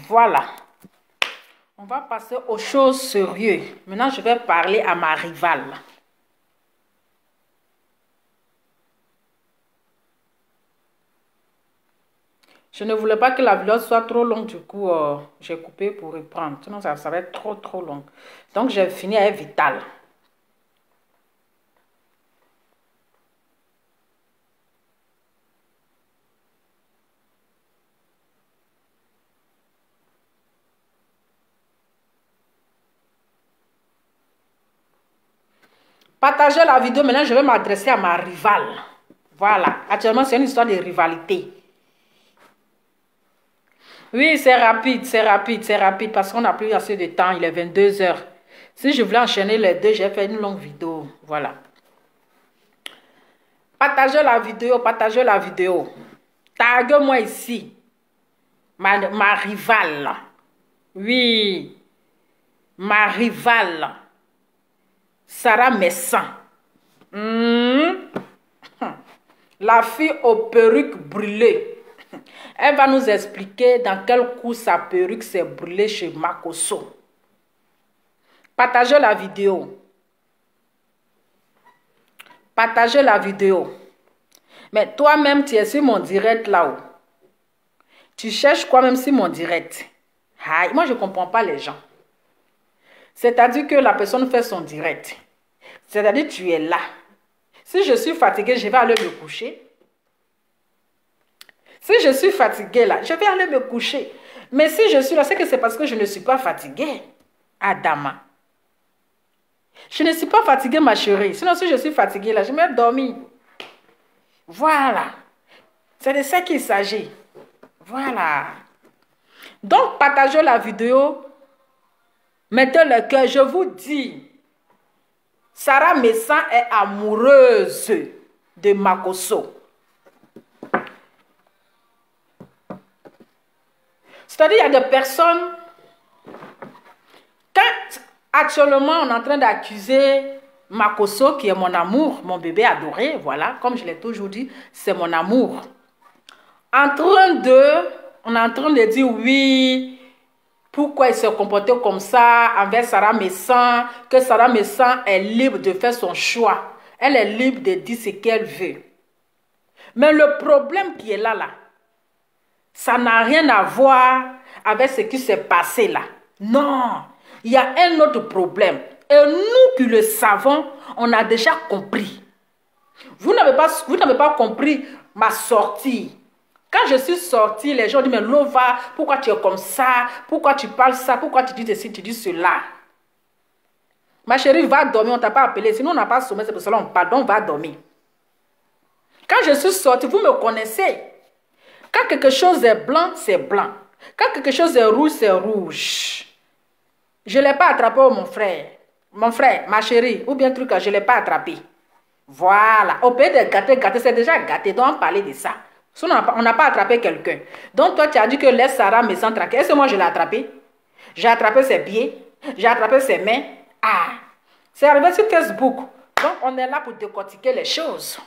Voilà. On va passer aux choses sérieuses. Maintenant, je vais parler à ma rivale. Je ne voulais pas que la vidéo soit trop longue, du coup, j'ai coupé pour reprendre. Sinon, ça va être trop long. Donc, j'ai fini avec Vital. Partagez la vidéo. Maintenant, je vais m'adresser à ma rivale. Voilà. Actuellement, c'est une histoire de rivalité. Oui, c'est rapide parce qu'on n'a plus assez de temps. Il est 22 heures. Si je voulais enchaîner les deux, j'ai fait une longue vidéo. Voilà. Partagez la vidéo. Tague-moi ici. Ma rivale. Oui. Ma rivale. Sarah Messan. La fille aux perruques brûlées. Elle va nous expliquer dans quel coup sa perruque s'est brûlée chez Makosso. Partagez la vidéo. Partagez la vidéo. Mais toi-même, tu es sur mon direct là-haut. Tu cherches quoi même sur mon direct? Aïe, moi, je ne comprends pas les gens. C'est-à-dire que la personne fait son direct. C'est-à-dire que tu es là. Si je suis fatiguée, je vais aller me coucher. Si je suis fatiguée là, je vais aller me coucher. Mais si je suis là, c'est que c'est parce que je ne suis pas fatiguée. Adama. Je ne suis pas fatiguée, ma chérie. Sinon, si je suis fatiguée là, je vais dormir. Voilà. C'est de ça qu'il s'agit. Voilà. Donc, partagez la vidéo. Mettez le cœur. Je vous dis, Sarah Messan est amoureuse de Makosso. C'est-à-dire, il y a des personnes, quand actuellement on est en train d'accuser Makosso, qui est mon amour, mon bébé adoré, voilà, comme je l'ai toujours dit, c'est mon amour. On est en train de dire oui, pourquoi il s'est comporté comme ça envers Sarah Messan, que Sarah Messan est libre de faire son choix. Elle est libre de dire ce qu'elle veut. Mais le problème qui est là, ça n'a rien à voir avec ce qui s'est passé là. Non, il y a un autre problème. Et nous qui le savons, on a déjà compris. Vous n'avez pas compris ma sortie. Quand je suis sortie, les gens disent, mais Lova, pourquoi tu es comme ça? Pourquoi tu parles ça? Pourquoi tu dis ceci, tu dis cela? Ma chérie, va dormir, on ne t'a pas appelé. Sinon, on n'a pas sommeil, c'est pour cela on parle, donc va dormir. Quand je suis sortie, vous me connaissez. Quand quelque chose est blanc, c'est blanc. Quand quelque chose est rouge, c'est rouge. Je ne l'ai pas attrapé, mon frère. Mon frère, ma chérie, ou bien truc, je ne l'ai pas attrapé. Voilà. Au pays de gâter, c'est déjà gâté. Donc, on parlait de ça. Sinon, on n'a pas attrapé quelqu'un. Donc, toi, tu as dit que laisse Sarah Messan tranquille. Est-ce que moi, je l'ai attrapé? J'ai attrapé ses pieds. J'ai attrapé ses mains. Ah, c'est arrivé sur Facebook. Donc, on est là pour décortiquer les choses.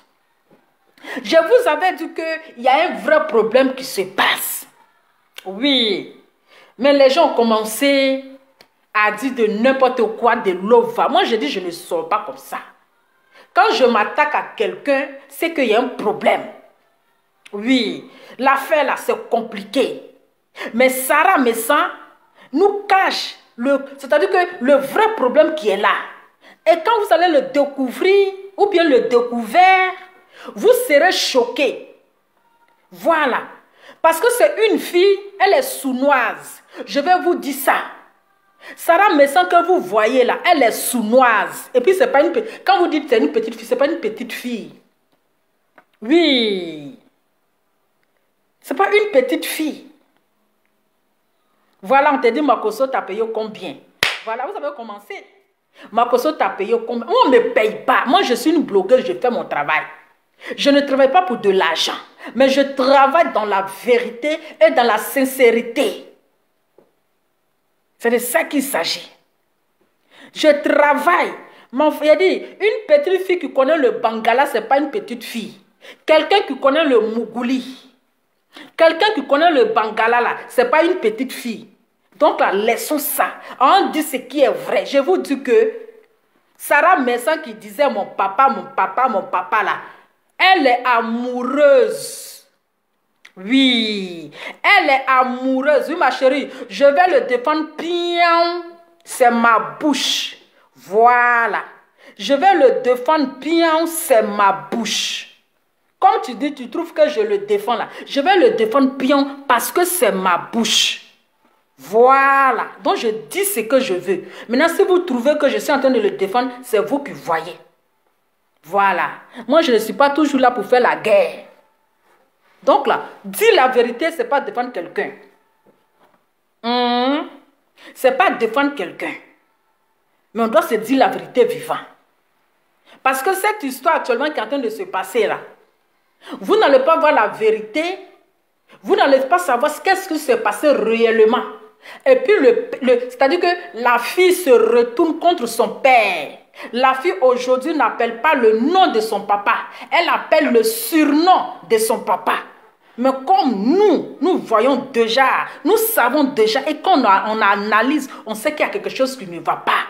Je vous avais dit qu'il y a un vrai problème qui se passe. Oui. Mais les gens ont commencé à dire de n'importe quoi, de Lova. Moi, je dis, je ne sors pas comme ça. Quand je m'attaque à quelqu'un, c'est qu'il y a un problème. Oui. L'affaire là, c'est compliqué. Mais Sarah Messan nous cache, c'est-à-dire que le vrai problème qui est là. Et quand vous allez le découvrir, ou bien le découvert, vous serez choqués. Voilà. Parce que c'est une fille, elle est sournoise. Je vais vous dire ça. Sarah Messan que vous voyez là, elle est sournoise. Et puis c'est pas une petite... Quand vous dites c'est une petite fille, c'est pas une petite fille. Oui. C'est pas une petite fille. Voilà, on te dit Makosso t'a payé combien? Voilà, vous avez commencé. Makosso t'a payé combien? Moi, on ne me paye pas. Moi, je suis une blogueuse, je fais mon travail. Je ne travaille pas pour de l'argent, mais je travaille dans la vérité et dans la sincérité. C'est de ça qu'il s'agit. Je travaille. Mon frère dit, une petite fille qui connaît le Bangala, ce n'est pas une petite fille. Quelqu'un qui connaît le Mougouli. Quelqu'un qui connaît le Bangala, là, ce n'est pas une petite fille. Donc là, laissons ça. On dit ce qui est vrai. Je vous dis que Sarah Messan qui disait mon papa, là, elle est amoureuse. Oui, elle est amoureuse. Oui, ma chérie, je vais le défendre bien. C'est ma bouche. Voilà. Je vais le défendre bien, c'est ma bouche. Comme tu dis, tu trouves que je le défends là. Je vais le défendre bien parce que c'est ma bouche. Voilà. Donc je dis ce que je veux. Maintenant, si vous trouvez que je suis en train de le défendre, c'est vous qui voyez. Voilà. Moi, je ne suis pas toujours là pour faire la guerre. Donc là, dire la vérité, ce n'est pas défendre quelqu'un. Ce n'est pas défendre quelqu'un. Mais on doit se dire la vérité vivant. Parce que cette histoire actuellement qui est en train de se passer là, vous n'allez pas voir la vérité, vous n'allez pas savoir qu'est-ce qui s'est passé réellement. Et puis, c'est-à-dire que la fille se retourne contre son père. La fille aujourd'hui n'appelle pas le nom de son papa, elle appelle le surnom de son papa. Mais comme nous voyons déjà, nous savons déjà, et quand on analyse, on sait qu'il y a quelque chose qui ne va pas.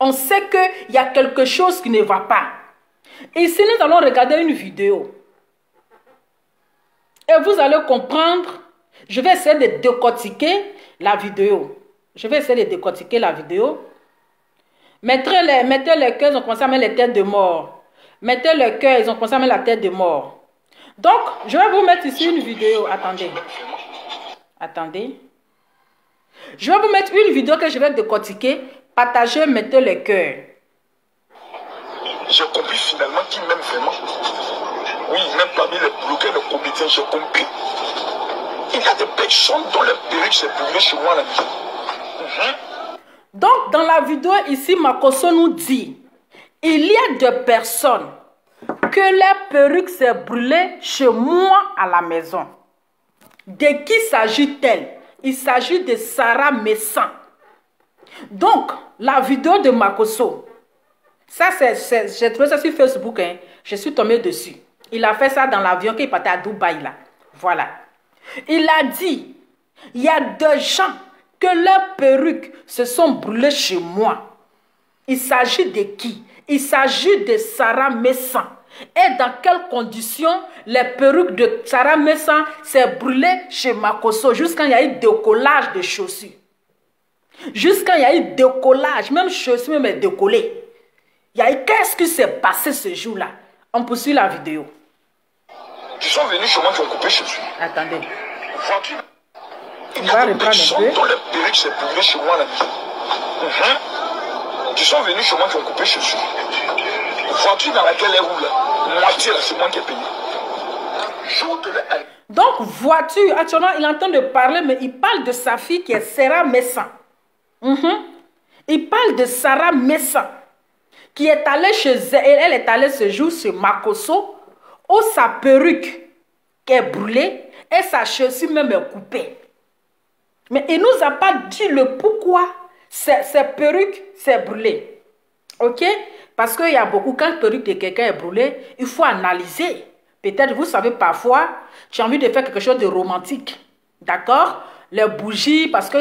On sait qu'il y a quelque chose qui ne va pas. Ici, nous allons regarder une vidéo. Et vous allez comprendre. Je vais essayer de décortiquer la vidéo. Je vais essayer de décortiquer la vidéo. Mettez les cœurs, ils ont commencé à mettre les têtes de mort. Mettez le cœur, ils ont commencé à mettre la tête de mort. Donc, je vais vous mettre ici une vidéo. Attendez. Attendez. Je vais vous mettre une vidéo que je vais décortiquer. Partagez, mettez les cœurs. J'ai compris finalement qui m'aime vraiment. Oui, même parmi les bloqués de comédiens, j'ai compris. Il y a des personnes dont les perruques s'est brûlé chez moi à la maison. Donc, dans la vidéo ici, Makosso nous dit, il y a des personnes que les perruques s'est brûlées chez moi à la maison. De qui s'agit-elle? Il s'agit de Sarah Messan. Donc, la vidéo de Makosso, ça j'ai trouvé ça sur Facebook, hein. Je suis tombée dessus. Il a fait ça dans l'avion qu'il partait à Dubaï, là. Voilà. Il a dit, il y a des gens que leurs perruques se sont brûlées chez moi. Il s'agit de qui? Il s'agit de Sarah Messan. Et dans quelles conditions les perruques de Sarah Messan s'est brûlées chez Makosso jusqu'à il y a eu décollage de chaussures. Jusqu'à il y a eu décollage, même chaussures même décollées. Il y a eu qu'est-ce qui s'est passé ce jour-là? On poursuit la vidéo. Ils sont venus chez moi qui ont coupé chaussures. Attendez. Vois-tu? On va reprendre un peu. Dont les perruques s'est brûlées chez moi à la maison. Ils sont venus chez moi qui ont coupé chaussures. Voiture dans laquelle elle roule, moitié là, c'est moi qui ai payé. Donc, voiture, actuellement, il est en train de parler, mais il parle de sa fille qui est Sarah Messan. Il parle de Sarah Messan, qui est allée chez elle. Elle est allée ce jour chez Makosso, où sa perruque est brûlée et sa chaussure même est coupée. Mais il ne nous a pas dit le pourquoi ces perruques s'est brûlée. Ok? Parce qu'il y a beaucoup, quand la perruque de quelqu'un est brûlée, il faut analyser. Peut-être, vous savez, parfois, tu as envie de faire quelque chose de romantique. D'accord? Les bougies, parce que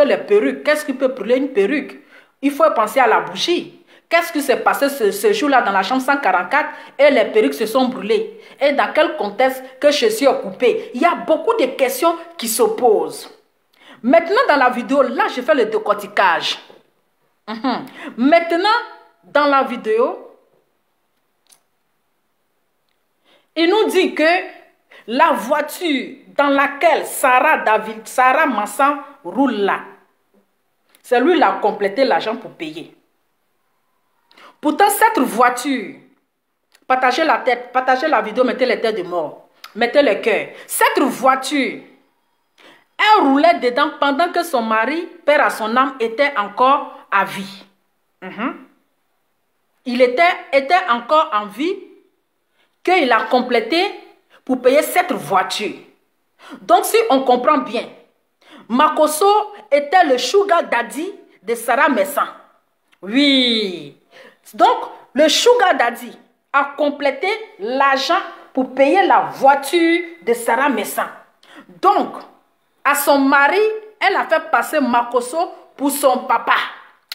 les perruques, qu'est-ce qui peut brûler une perruque? Il faut penser à la bougie. Qu'est-ce qui s'est passé ce jour-là dans la chambre 144 et les perruques se sont brûlées? Et dans quel contexte que je suis coupée? Il y a beaucoup de questions qui s'opposent. Maintenant, dans la vidéo, là, je fais le décortiquage. Maintenant, dans la vidéo, il nous dit que la voiture dans laquelle Sarah Messan roule là, c'est lui qui a complété l'argent pour payer. Pourtant, cette voiture, partagez la tête, partagez la vidéo, mettez les têtes de mort, mettez le cœur. Cette voiture, elle roulait dedans pendant que son mari, père à son âme, était encore à vie. Il était encore en vie, qu'il a complété pour payer cette voiture. Donc, si on comprend bien, Makosso était le sugar daddy de Sarah Messan. Oui. Donc, le sugar daddy a complété l'argent pour payer la voiture de Sarah Messan. Donc, à son mari, elle a fait passer Makosso pour son papa.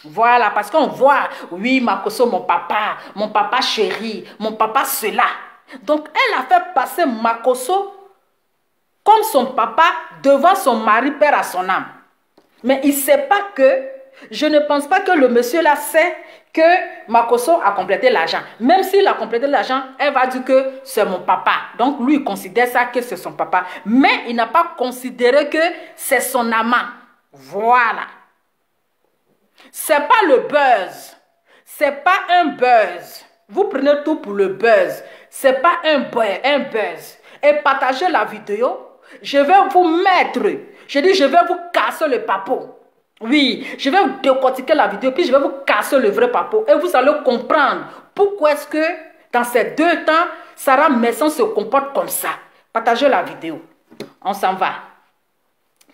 Voilà, parce qu'on voit, oui, Makosso, mon papa chéri, mon papa cela. Donc, elle a fait passer Makosso comme son papa devant son mari, père à son âme. Mais il ne sait pas que, je ne pense pas que le monsieur là sait que Makosso a complété l'argent. Même s'il a complété l'argent, elle va dire que c'est mon papa. Donc lui, il considère ça que c'est son papa. Mais il n'a pas considéré que c'est son amant. Voilà. C'est pas le buzz. C'est pas un buzz. Vous prenez tout pour le buzz. C'est pas un buzz. Et partagez la vidéo. Je vais vous mettre. Je dis, je vais vous casser le papeau. Oui, je vais vous décortiquer la vidéo, puis je vais vous casser le vrai papeau. Et vous allez comprendre pourquoi est-ce que dans ces 2 temps, Sarah Messan se comporte comme ça. Partagez la vidéo. On s'en va.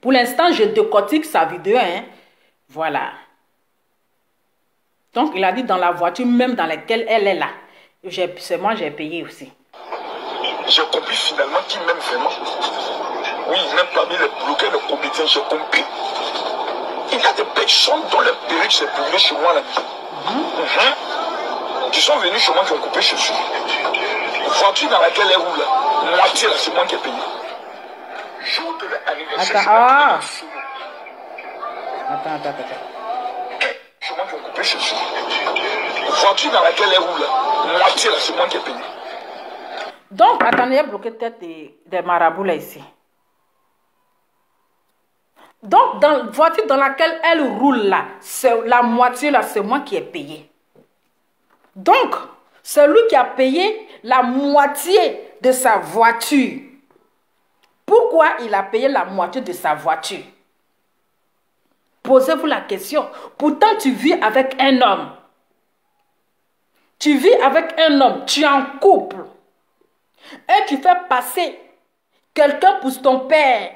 Pour l'instant, je décortique sa vidéo. Hein. Voilà. Donc, il a dit dans la voiture même dans laquelle elle est là. C'est moi, j'ai payé aussi. J'ai compris finalement qu'il m'aime vraiment. Oui, même parmi les bloqués, le comité, j'ai compris. Il y a des personnes dont les perruques s'est brûlé chez moi la nuit. Qui sont venus chez moi qui ont coupé chaussures. Voiture dans laquelle elle roule, moitié là, c'est moi qui ai payé. Jour de l'anniversaire. Attends. Chez moi qui ont coupé chaussures. Voiture dans laquelle elle roule, moitié là, c'est moi qui ai payé. Donc, attendez, il y a bloqué peut-être des marabouts là ici. Donc, dans la voiture dans laquelle elle roule là, c'est la moitié là, c'est moi qui ai payé. Donc, c'est lui qui a payé la moitié de sa voiture. Pourquoi il a payé la moitié de sa voiture? Posez-vous la question. Pourtant, tu vis avec un homme. Tu vis avec un homme, tu es en couple. Et tu fais passer quelqu'un pour ton père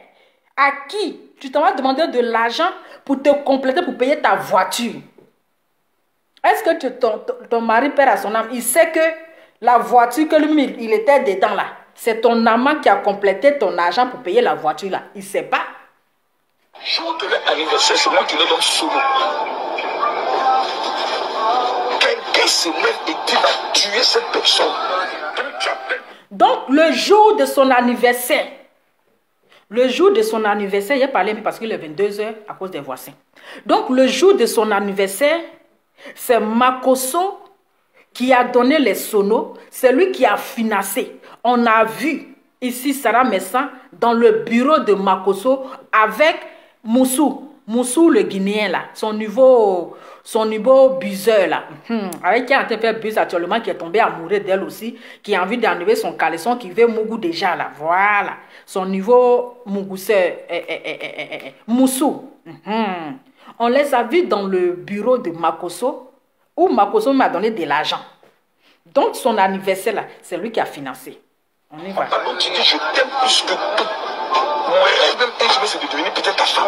à qui tu t'en vas demander de l'argent pour te compléter, pour payer ta voiture. Est-ce que ton mari, père à son âme, il sait que la voiture que lui, il était dedans là, c'est ton amant qui a complété ton argent pour payer la voiture là. Il ne sait pas. Jour de leur anniversaire, c'est moi qui le donne solo. Quelqu'un se lève et dit va tuer cette personne. Donc, le jour de son anniversaire, il a parlé parce qu'il est 22 h à cause des voisins. Donc, le jour de son anniversaire, c'est Makosso qui a donné les sonos. C'est lui qui a financé. On a vu ici Sarah Messan dans le bureau de Makosso avec Moussou le Guinéen là, son nouveau buzzer là, avec qui est en train de faire buzz actuellement, qui est tombé amoureux d'elle aussi, qui a envie d'enlever son caleçon, qui veut Mougou déjà là, voilà, son nouveau Mougousseur, Moussou. On les a vus dans le bureau de Makosso, où Makosso m'a donné de l'argent. Donc son anniversaire là, c'est lui qui a financé. On y va. Pardon, tu dis je t'aime plus que tout. Mon rêve même un jour c'est de devenir peut-être ta femme.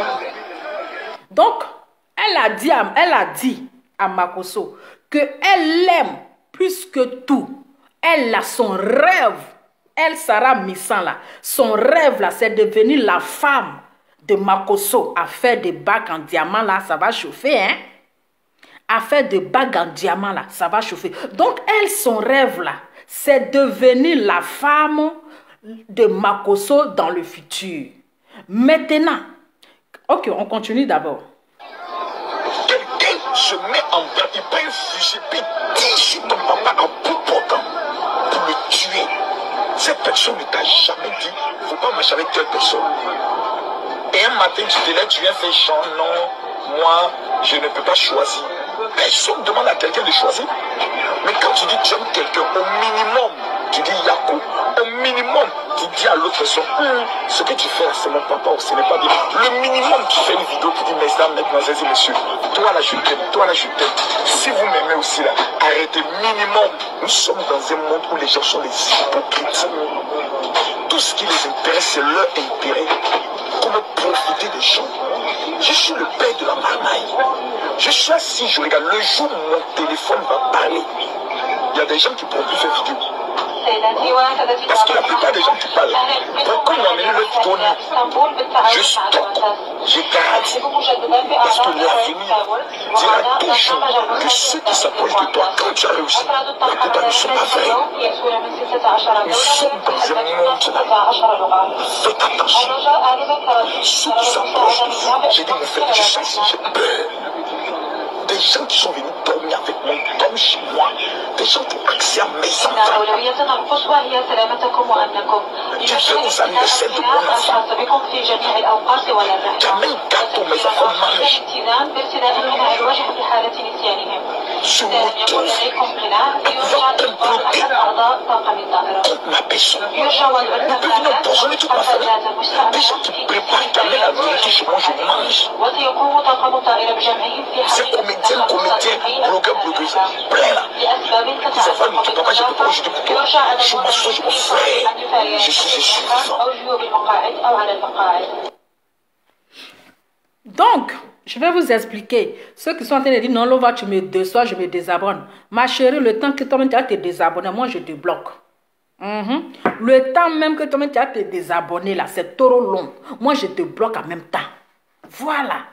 Donc, elle a dit à Makosso qu'elle l'aime plus que tout. Elle a son rêve. Elle, Sarah Messan là, son rêve là, c'est de devenir la femme de Makosso. À faire des bagues en diamant là, ça va chauffer, hein. À faire des bagues en diamant là, ça va chauffer. Donc, elle, son rêve là, c'est devenir la femme de Makosso dans le futur. Maintenant, ok, on continue d'abord. Quelqu'un se met en bas, il prend un fusil, puis tire sur ton papa en bout portant pour le tuer. Cette personne ne t'a jamais dit, il ne faut pas marcher avec telle personne. Et un matin, tu te lèves, tu viens faire chant, non, moi, je ne peux pas choisir. Personne ne demande à quelqu'un de choisir. Mais quand tu dis tu aimes quelqu'un, au minimum, tu dis Yako. Au minimum, tu dis à l'autre personne, ce que tu fais là, c'est mon papa ou ce n'est pas bien. Le minimum, tu fais une vidéo qui dit, mesdames, mesdemoiselles et messieurs, toi là je t'aime, toi là je t'aime. Si vous m'aimez aussi là, arrêtez minimum. Nous sommes dans un monde où les gens sont des hypocrites. Tout ce qui les intéresse, c'est leur intérêt. Comment profiter des gens. Je suis le père de la marmaille. Je suis assis, je regarde. Le jour où mon téléphone va parler, il y a des gens qui pourront plus faire vidéo. Parce que la plupart des gens qui parlent, quand on a amené le vidéo, je stocke, je garde. Parce que l'avenir dira toujours que ceux qui s'approchent de toi, quand tu as réussi, la plupart ne sont pas vrais. Nous sommes dans un monde. Faites attention. Ceux qui s'approchent de vous, j'ai dit, je sais si j'ai peur. Des gens qui sont venus dormir avec mon dôme chez moi, des gens qui ont accès à mes enfants. Tu fais aux anniversaires de mon enfant. Tu amènes gâteau, mes enfants mangent. Je me retrouve pouvoir comploter contre ma personne. Nous devenons empoisonner toute ma famille. Des gens qui préparent, qui amènent la vérité chez moi, je mange. Ces comédiens, blogueurs, blogueuses, plein là. Les enfants me disent, papa, j'ai des projets pour toi. Je m'assois, je me fais. Je suis vivant. Donc, je vais vous expliquer. Ceux qui sont en train de dire, non, Lova, tu me déçois, je me désabonne. Ma chérie, le temps que toi-même tu as te désabonner, moi, je te bloque. Le temps même que toi-même tu as te désabonner, là, c'est trop long. Moi, je te bloque en même temps. Voilà.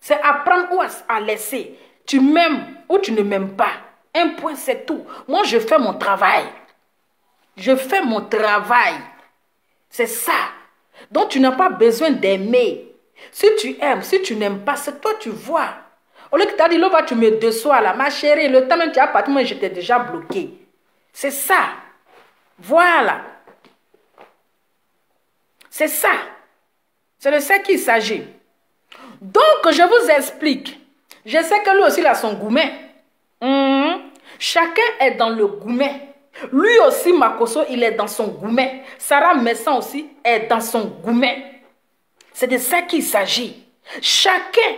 C'est apprendre ou à laisser. Tu m'aimes ou tu ne m'aimes pas. Un point, c'est tout. Moi, je fais mon travail. Je fais mon travail. C'est ça. Donc, tu n'as pas besoin d'aimer. Si tu aimes, si tu n'aimes pas, c'est toi, tu vois. Au lieu que tu as dit, Lova, tu me déçois là. Ma chérie, le temps même tu as parti, moi, j'étais déjà bloqué. C'est ça. Voilà. C'est ça. C'est de ça qu'il s'agit. Donc, je vous explique. Je sais que lui aussi, il a son gourmet. Chacun est dans le gourmet. Lui aussi, Makosso, il est dans son gourmet. Sarah Messan aussi est dans son gourmet. C'est de ça qu'il s'agit. Chacun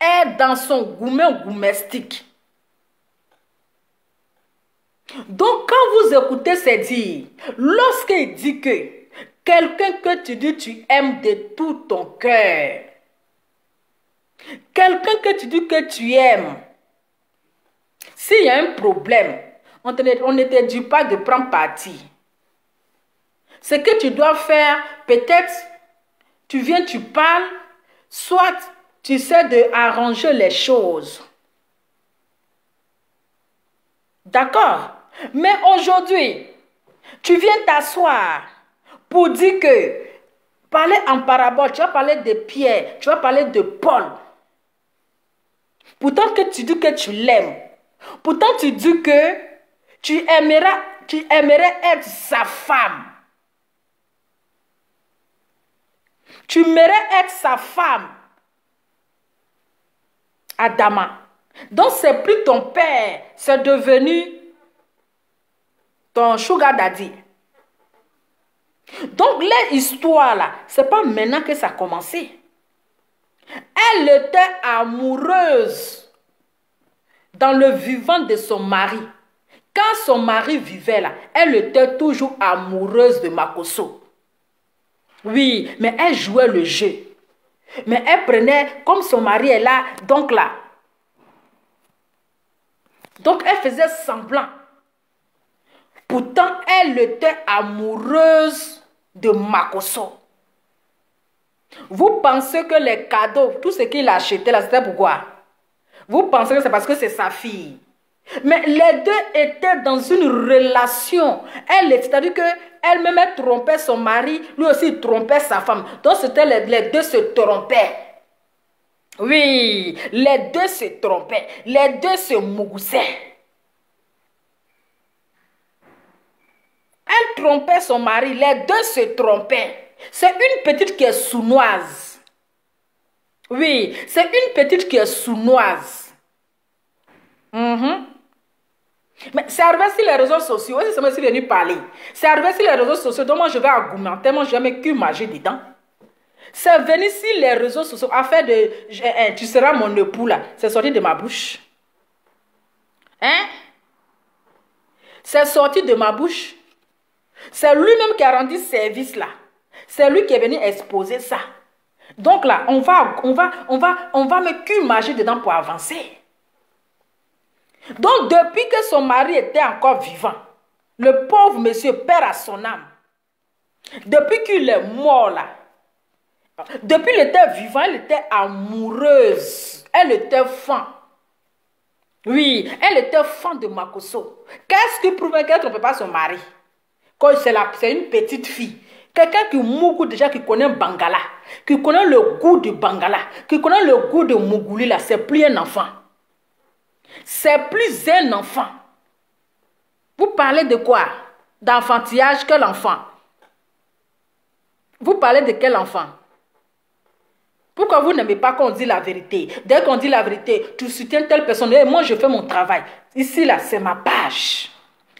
est dans son gourmet gourmestique. Donc, quand vous écoutez ces dires, lorsqu'il dit que quelqu'un que tu dis tu aimes de tout ton cœur, quelqu'un que tu dis que tu aimes, s'il y a un problème, on ne te dit pas de prendre parti. Ce que tu dois faire, peut-être, tu viens, tu parles, soit tu sais de arranger les choses. D'accord? Mais aujourd'hui, tu viens t'asseoir pour dire que, parler en parabole, tu vas parler de Pierre, tu vas parler de Paul. Pourtant que tu dis que tu l'aimes. Pourtant tu dis que tu aimerais être sa femme. Tu aimerais être sa femme. Adama. Donc c'est plus ton père, c'est devenu ton sugar daddy. Donc l'histoire là, c'est pas maintenant que ça a commencé. Elle était amoureuse dans le vivant de son mari. Quand son mari vivait là, elle était toujours amoureuse de Makosso. Oui, mais elle jouait le jeu. Mais elle prenait, comme son mari est là, donc là. Donc elle faisait semblant. Pourtant, elle était amoureuse de Makosso. Vous pensez que les cadeaux, tout ce qu'il a acheté là, c'était pourquoi? Vous pensez que c'est parce que c'est sa fille. Mais les deux étaient dans une relation. C'est-à-dire qu'elle-même trompait son mari, lui aussi trompait sa femme. Donc c'était les deux se trompaient. Oui, les deux se trompaient. Les deux se mougoussaient. Elle trompait son mari, les deux se trompaient. C'est une petite qui est sournoise. Oui, c'est une petite qui est sournoise. Mais c'est arrivé sur les réseaux sociaux. Oui, c'est moi qui venu parler. C'est arrivé sur les réseaux sociaux. Donc moi je vais argumenter. Moi je vais mettre manger dedans. C'est venu sur les réseaux sociaux. Affaire de tu seras mon époux là. C'est sorti de ma bouche. Hein? C'est sorti de ma bouche. C'est lui-même qui a rendu service là. C'est lui qui est venu exposer ça. Donc là, on va mettre manger dedans pour avancer. Donc depuis que son mari était encore vivant, Le pauvre monsieur perd à son âme. Depuis qu'il est mort là, depuis qu'il était vivant, elle était amoureuse. Elle était fan. Oui, elle était fan de Makosso. Qu'est-ce qui prouvait qu'elle ne trompait pas son mari? Quand c'est une petite fille. Quelqu'un qui mougou déjà, qui connaît Bangala, qui connaît le goût du Bangala, qui connaît le goût de Mougouli là, c'est plus un enfant. C'est plus un enfant. Vous parlez de quoi? D'enfantillage, quel enfant? Vous parlez de quel enfant? Pourquoi vous n'aimez pas qu'on dit la vérité? Dès qu'on dit la vérité, tu soutiens telle personne. Et moi, je fais mon travail. Ici, là, c'est ma page.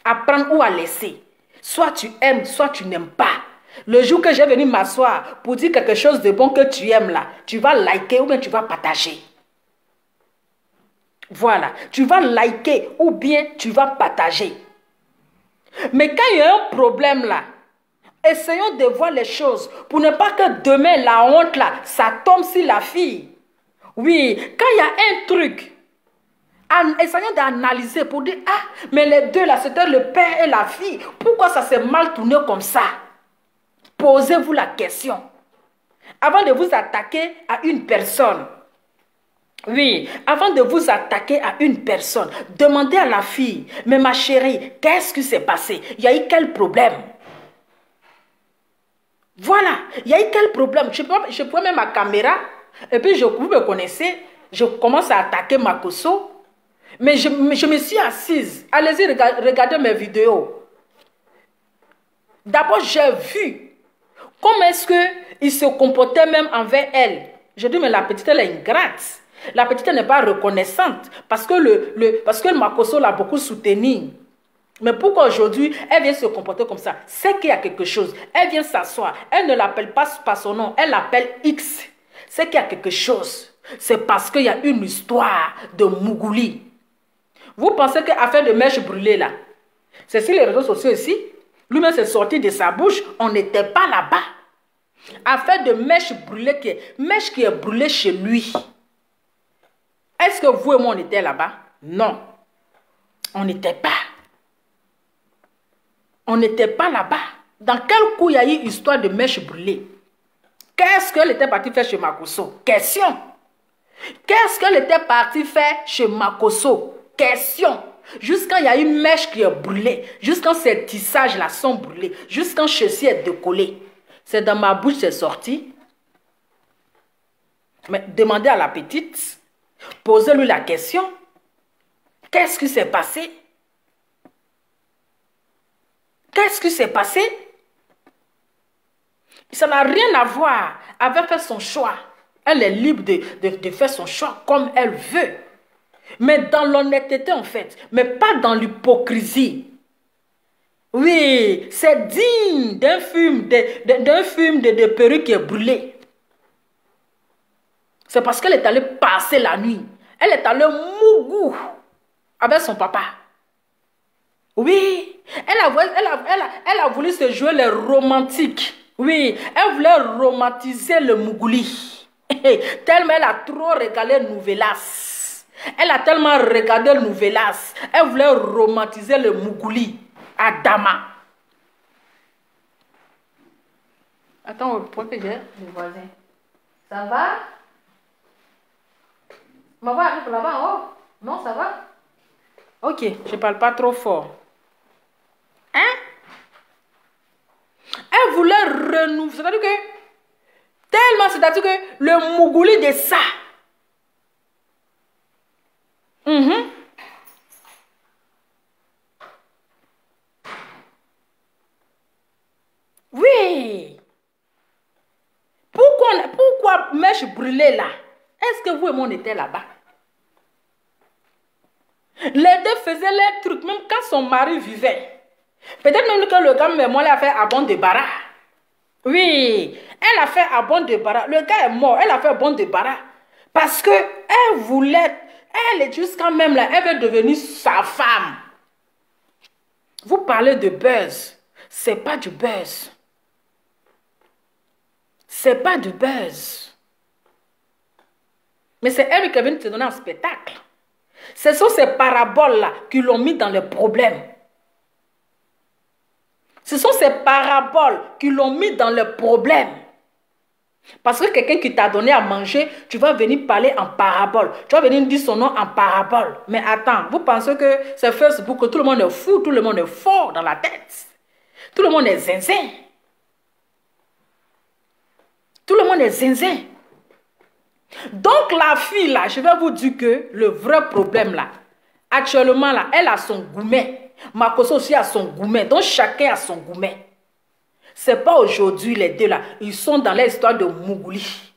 À prendre ou à laisser. Soit tu aimes, soit tu n'aimes pas. Le jour que j'ai venu m'asseoir pour dire quelque chose de bon que tu aimes là, tu vas liker ou bien tu vas partager. Voilà. Tu vas liker ou bien tu vas partager. Mais quand il y a un problème là, essayons de voir les choses pour ne pas que demain la honte là, ça tombe sur la fille. Oui, quand il y a un truc, essayons d'analyser pour dire, ah, mais les deux là, c'était le père et la fille. Pourquoi ça s'est mal tourné comme ça? Posez-vous la question. Avant de vous attaquer à une personne. Oui, avant de vous attaquer à une personne, demandez à la fille, mais ma chérie, qu'est-ce qui s'est passé? Il y a eu quel problème? Voilà, il y a eu quel problème? Je prends même ma caméra, et puis vous me connaissez, je commence à attaquer Makosso, mais je me suis assise. Allez-y, regardez mes vidéos. D'abord, j'ai vu comment est-ce qu'il se comportait même envers elle. Je dis, mais la petite, elle est ingrate. La petite n'est pas reconnaissante parce que Makosso l'a beaucoup soutenu. Mais pourquoi aujourd'hui, elle vient se comporter comme ça? C'est qu'il y a quelque chose. Elle vient s'asseoir. Elle ne l'appelle pas par son nom. Elle l'appelle X. C'est qu'il y a quelque chose. C'est parce qu'il y a une histoire de Mougouli. Vous pensez qu'affaire de mèche brûlée là, c'est sur les réseaux sociaux ici. Lui-même s'est sorti de sa bouche. On n'était pas là-bas. Affaire de mèche brûlée qui est brûlée chez lui. Est-ce que vous et moi, on était là-bas? Non. On n'était pas. On n'était pas là-bas. Dans quel coup il y a eu histoire de mèche brûlée? Qu'est-ce qu'elle était partie faire chez Makosso? Question. Qu'est-ce qu'elle était partie faire chez Makosso? Question. Jusqu'à il y a une mèche qui est brûlée. Jusqu'à ces tissages-là sont brûlés. Jusqu'à ceci est décollé. C'est dans ma bouche, c'est sorti. Mais demandez à la petite. Posez-lui la question. Qu'est-ce qui s'est passé? Qu'est-ce qui s'est passé? Ça n'a rien à voir avec faire son choix. Elle est libre de faire son choix comme elle veut. Mais dans l'honnêteté en fait. Mais pas dans l'hypocrisie. Oui, c'est digne d'un film de perruque qui est brûlée. C'est parce qu'elle est allée passer la nuit. Elle est allée mougou avec son papa. Oui, elle a voulu se jouer les romantiques. Oui, elle voulait romantiser le Mougouli. Tellement elle a trop regardé Nouvelas. Elle a tellement regardé le Nouvelas. Elle voulait romantiser le Mougouli à Dama. Attends, pourquoi que j'ai le voisin? Ça va? Maman arrive là-bas en haut? Non, ça va? Ok, je parle pas trop fort. Hein? Elle voulait renouveler. C'est-à-dire que, tellement, c'est-à-dire que le Mougouli de ça. Oui. Pourquoi mèche brûlée là? Est-ce que vous et moi on était là-bas? Les deux faisaient leurs trucs, même quand son mari vivait. Peut-être même que le gars, mais moi, il a fait à bon débarras. Oui, elle a fait à bon débarras. Le gars est mort, elle a fait bon débarras. Parce que elle voulait, elle est jusqu'à même là, elle veut devenir sa femme. Vous parlez de buzz. C'est pas du buzz. C'est pas du buzz. Mais c'est elle qui est venue te donner un spectacle. Ce sont ces paraboles-là qui l'ont mis dans les problèmes. Ce sont ces paraboles qui l'ont mis dans le problème. Parce que quelqu'un qui t'a donné à manger, tu vas venir parler en parabole. Tu vas venir dire son nom en parabole. Mais attends, vous pensez que c'est Facebook, que tout le monde est fou, tout le monde est fort dans la tête. Tout le monde est zinzin. Tout le monde est zinzin. Donc la fille là, je vais vous dire que le vrai problème là, actuellement là, elle a son gourmet. Makoso aussi a son gourmet. Donc chacun a son gourmet. C'est pas aujourd'hui les deux là. Ils sont dans l'histoire de Mougouli.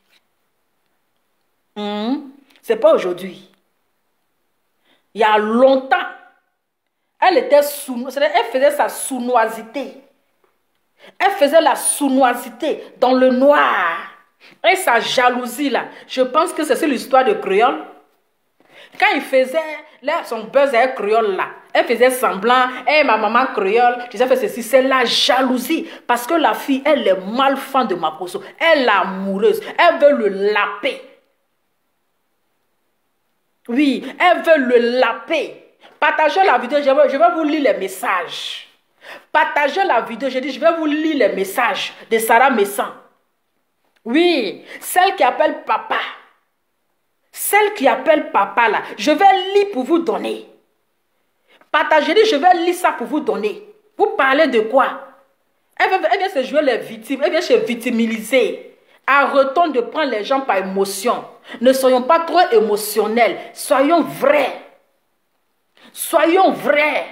C'est pas aujourd'hui. Il y a longtemps, elle était elle faisait sa sournoisité. Elle faisait la sournoisité dans le noir. Et sa jalousie là, je pense que c'est l'histoire de créole. Quand il faisait son buzz avec créole là, elle faisait semblant, hey, ma maman créole, tu sais faire ceci, c'est la jalousie. Parce que la fille, elle est mal fan de Makoso. Elle est amoureuse, elle veut le laper. Oui, elle veut le laper. Partagez la vidéo, je vais vous lire les messages. Partagez la vidéo, je dis, je vais vous lire les messages de Sarah Messan. Oui, celle qui appelle papa. Celle qui appelle papa là, je vais lire pour vous donner. Partagez, je vais lire ça pour vous donner. Vous parlez de quoi? Elle vient se jouer les victimes, elle vient se victimiser. Arrêtons de prendre les gens par émotion. Ne soyons pas trop émotionnels. Soyons vrais. Soyons vrais.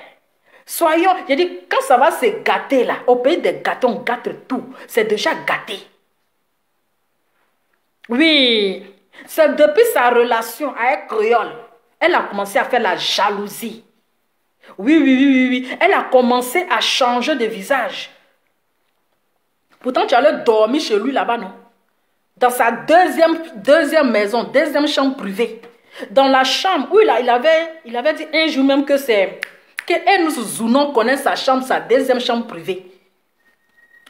Soyons, j'ai dit, quand ça va se gâter là, au pays des gâteaux, on gâte tout. C'est déjà gâté. Oui, c'est depuis sa relation avec Créole, elle a commencé à faire la jalousie. Oui. Elle a commencé à changer de visage. Pourtant, tu allais dormir chez lui là-bas, non? Dans sa deuxième maison, deuxième chambre privée. Dans la chambre où il avait dit un jour même que c'est... Que Enus Zounon connaît sa chambre, sa deuxième chambre privée.